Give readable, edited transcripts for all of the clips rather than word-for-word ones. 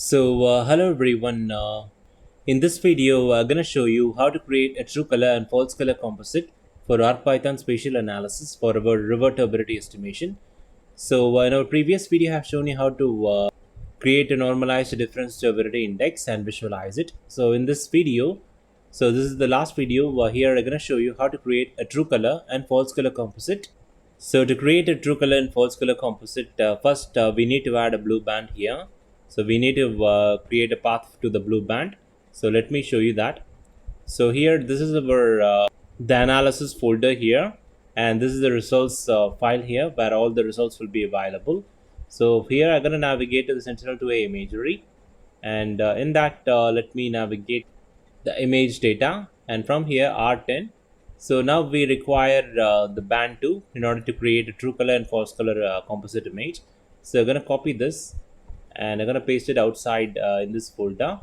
Hello everyone. In this video, I'm gonna show you how to create a true color and false color composite for ArcPy Spatial Analysis for our river turbidity estimation. In our previous video, I have shown you how to create a normalized difference turbidity index and visualize it. So in this video, this is the last video. Here I'm gonna show you how to create a true color and false color composite. So to create a true color and false color composite, first we need to add a blue band here. So we need to create a path to the blue band. So let me show you that. So here, this is our the analysis folder here, and this is the results file here where all the results will be available. So here I'm gonna navigate to the sentinel to a imagery, and in that let me navigate the image data, and from here R10. So now we require the band 2 in order to create a true color and false color composite image. So I'm gonna copy this and I'm gonna paste it outside in this folder.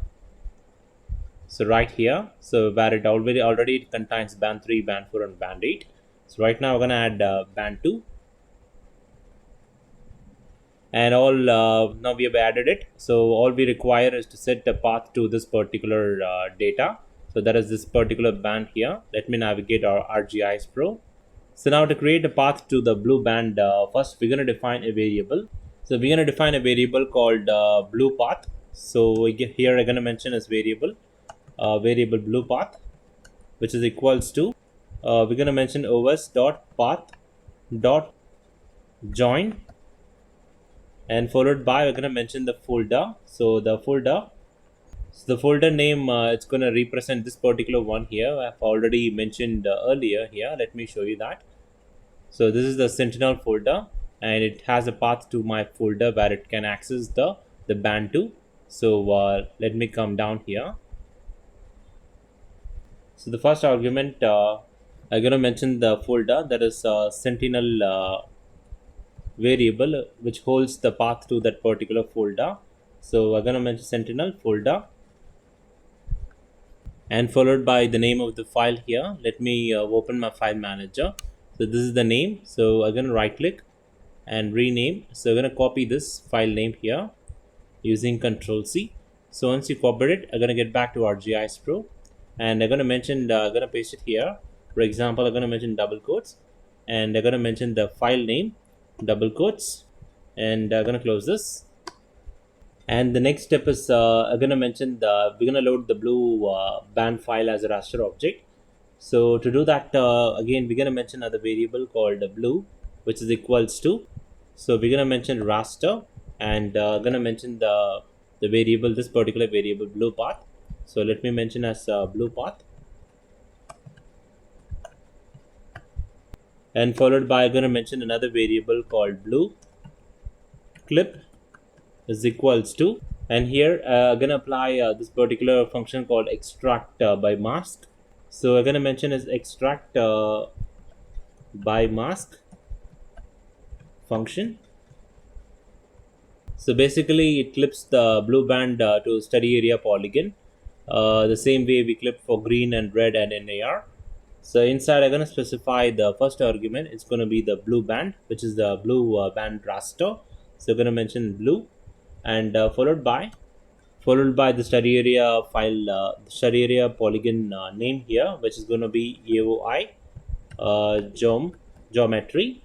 So right here, so where it already contains band 3, band 4, and band 8. So right now we're gonna add band 2, and all now we have added it. So all we require is to set a path to this particular data. So that is this particular band here. Let me navigate our ArcGIS Pro. So now to create a path to the blue band, first we're gonna define a variable. So we're gonna define a variable called blue path. So here I'm gonna mention as variable blue path, which is equals to we're gonna mention os dot path dot join, and followed by we're gonna mention the folder. So the folder name, it's gonna represent this particular one here. I've already mentioned earlier here. Let me show you that. So this is the sentinel folder, and it has a path to my folder where it can access the band 2. So let me come down here. So the first argument, I'm gonna mention the folder, that is sentinel variable, which holds the path to that particular folder. So I'm gonna mention sentinel folder, and followed by the name of the file here. Let me open my file manager. So this is the name. So I'm gonna right click and rename. So I'm gonna copy this file name here using Ctrl+C. So once you copy it, I'm gonna get back to ArcGIS Pro, and I'm gonna mention I'm gonna paste it here. For example, I'm gonna mention double quotes, and I'm gonna mention the file name double quotes, and I'm gonna close this. And the next step is I'm gonna mention we're gonna load the blue band file as a raster object. So to do that, again we're gonna mention another variable called blue, which is equals to. So we're gonna mention raster, and gonna mention the variable, this particular variable blue path. So let me mention as blue path, and followed by I'm gonna mention another variable called blue clip is equals to, and here I'm gonna apply this particular function called extract by mask. So I'm gonna mention as extract by mask function. So basically it clips the blue band to study area polygon, the same way we clip for green and red and NIR. So inside I'm gonna specify the first argument. It's gonna be the blue band, which is the blue band raster. So I'm gonna mention blue, and followed by the study area file, study area polygon name here, which is going to be AOI geometry.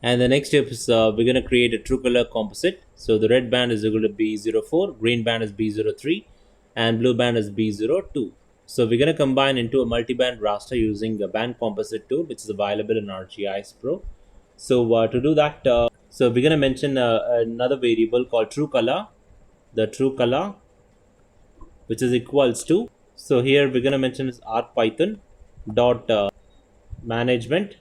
And the next step is we're going to create a true color composite. So the red band is going to be B04, green band is B03, and blue band is B02. So we're going to combine into a multi-band raster using a band composite tool, which is available in ArcGIS Pro. So to do that, so we're going to mention another variable called true color, the true color, which is equals to. So here we're going to mention is ArcPython dot management,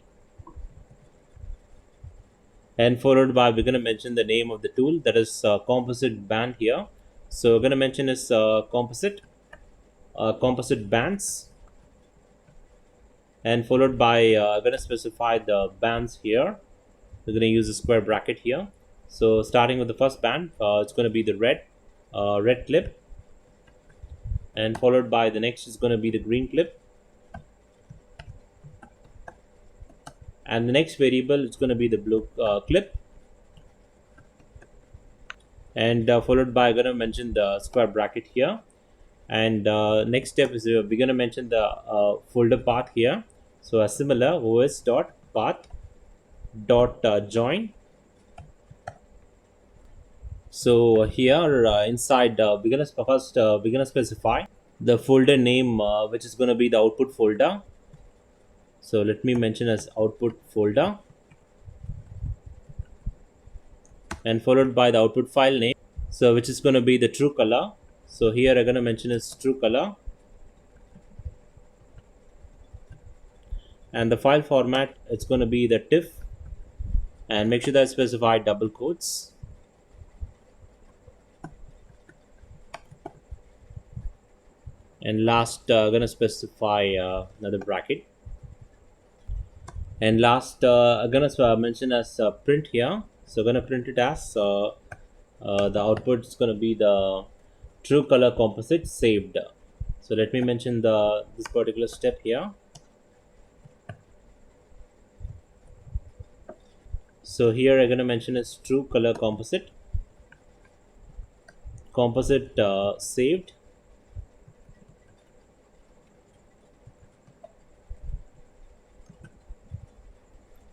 and followed by we're going to mention the name of the tool, that is CompositeBand here. So we're going to mention is CompositeBands, and followed by I'm going to specify the bands here. We're going to use a square bracket here. So starting with the first band, it's going to be the red clip, and followed by the next is going to be the green clip, and the next variable is going to be the blue clip, and followed by I'm gonna mention the square bracket here. And next step is we're gonna mention the folder path here. So a similar os dot path dot join. So here inside we're gonna first we're gonna specify the folder name which is gonna be the output folder. So let me mention as output folder, and followed by the output file name, so which is going to be the true color. So here I'm going to mention as true color, and the file format it's going to be the TIFF, and make sure that I specify double quotes. And last I'm going to specify another bracket, and last I'm going to mention as print here. So I'm going to print it as the output is going to be the True Color Composite saved. So let me mention this particular step here. So here I'm going to mention is True Color Composite saved.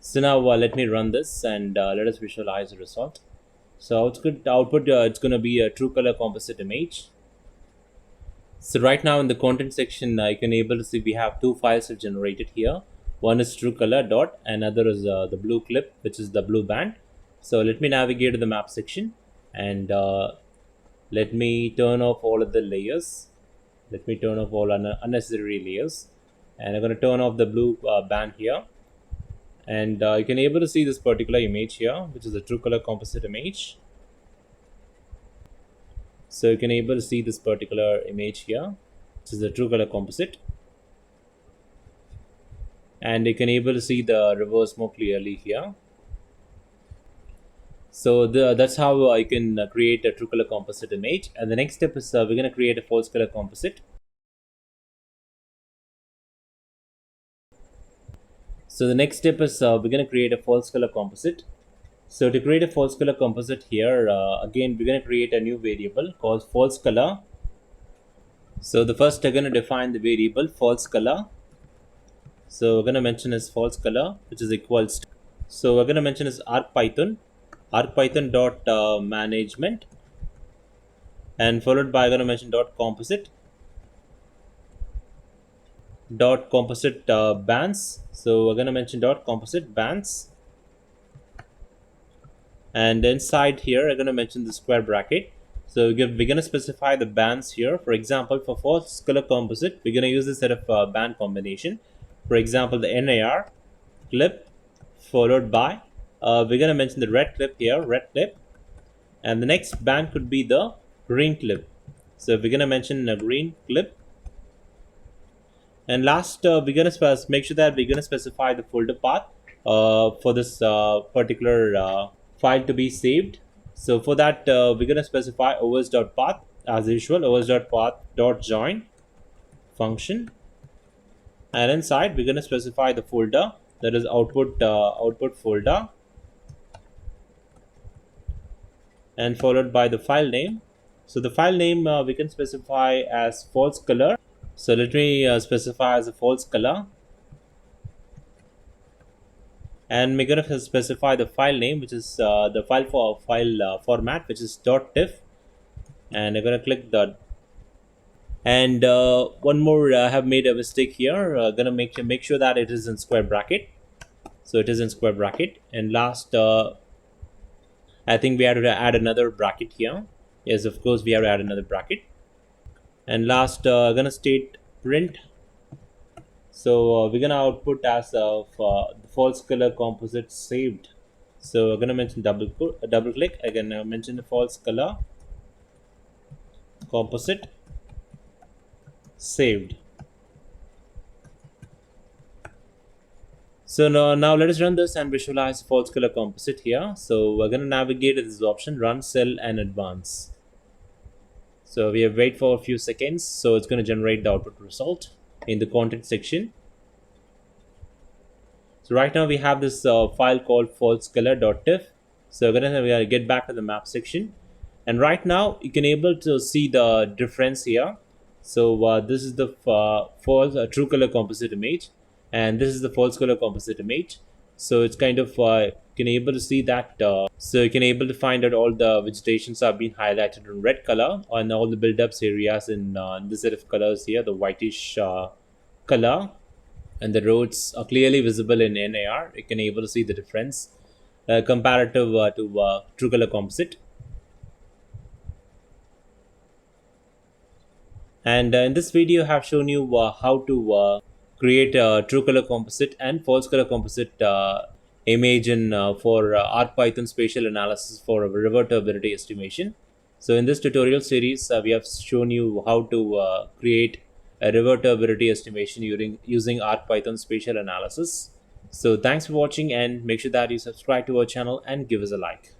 So now let me run this, and let us visualize the result. So output it's going to be a True Color Composite image. So right now in the content section, you can able to see we have two files generated here. One is True Color dot, another is the blue clip, which is the blue band. So let me navigate to the map section, and let me turn off all of the layers. Let me turn off all unnecessary layers, and I'm going to turn off the blue band here. And you can able to see this particular image here, which is a True Color Composite image. So you can able to see this particular image here, which is the True Color Composite, and you can able to see the reverse more clearly here. So that's how you can create a True Color Composite image. And the next step is we're going to create a False Color Composite. So the next step is we're going to create a False Color Composite. So to create a False Color Composite here, again we're going to create a new variable called False Color. So the first we're going to define the variable False Color. So we're going to mention as False Color, which is equals to, so we're going to mention as ArcPython dot management, and followed by I'm going to mention dot composite bands. So we're going to mention dot composite bands, and inside here I'm going to mention the square bracket. So we're going to specify the bands here. For example, for False Color Composite, we're going to use this set of band combination. For example, the NIR clip, followed by we're going to mention the red clip here, red clip, and the next band could be the green clip. So we're going to mention a green clip. And last, we're going to make sure that we're going to specify the folder path for this particular file to be saved. So for that, we're going to specify os.path as usual, os.path.join function. And inside, we're going to specify the folder, that is output folder, and followed by the file name. So the file name we can specify as false color. So let me specify as a false color, and we're going to specify the file name, which is the file format, which is .tiff, and I'm going to click that. And one more, I have made a mistake here. Gonna make sure that it is in square bracket. So it is in square bracket. And last, I think we have to add another bracket here. Yes, of course we have to add another bracket. And last, gonna state print. So we're gonna output as of the false color composite saved. So I'm gonna mention double click. Again, mention the false color composite saved. So now let us run this and visualize false color composite here. So we're going to navigate to this option, run cell and advance. So we have wait for a few seconds. So it's going to generate the output result in the content section. So right now we have this file called falsecolor.tiff. So we're going to get back to the map section, And right now you can able to see the difference here. So this is the false true color composite image, and this is the false color composite image. So it's kind of you can able to see that. So you can able to find that all the vegetations are being highlighted in red color, and all the build-ups areas in this set of colors here, the whitish color, and the roads are clearly visible in NIR. You can able to see the difference comparative to true color composite. And in this video, I have shown you how to create a true color composite and false color composite image in for ArcPython spatial analysis for river turbidity estimation. So in this tutorial series, we have shown you how to create a river turbidity estimation using ArcPython spatial analysis. So thanks for watching, and make sure that you subscribe to our channel and give us a like.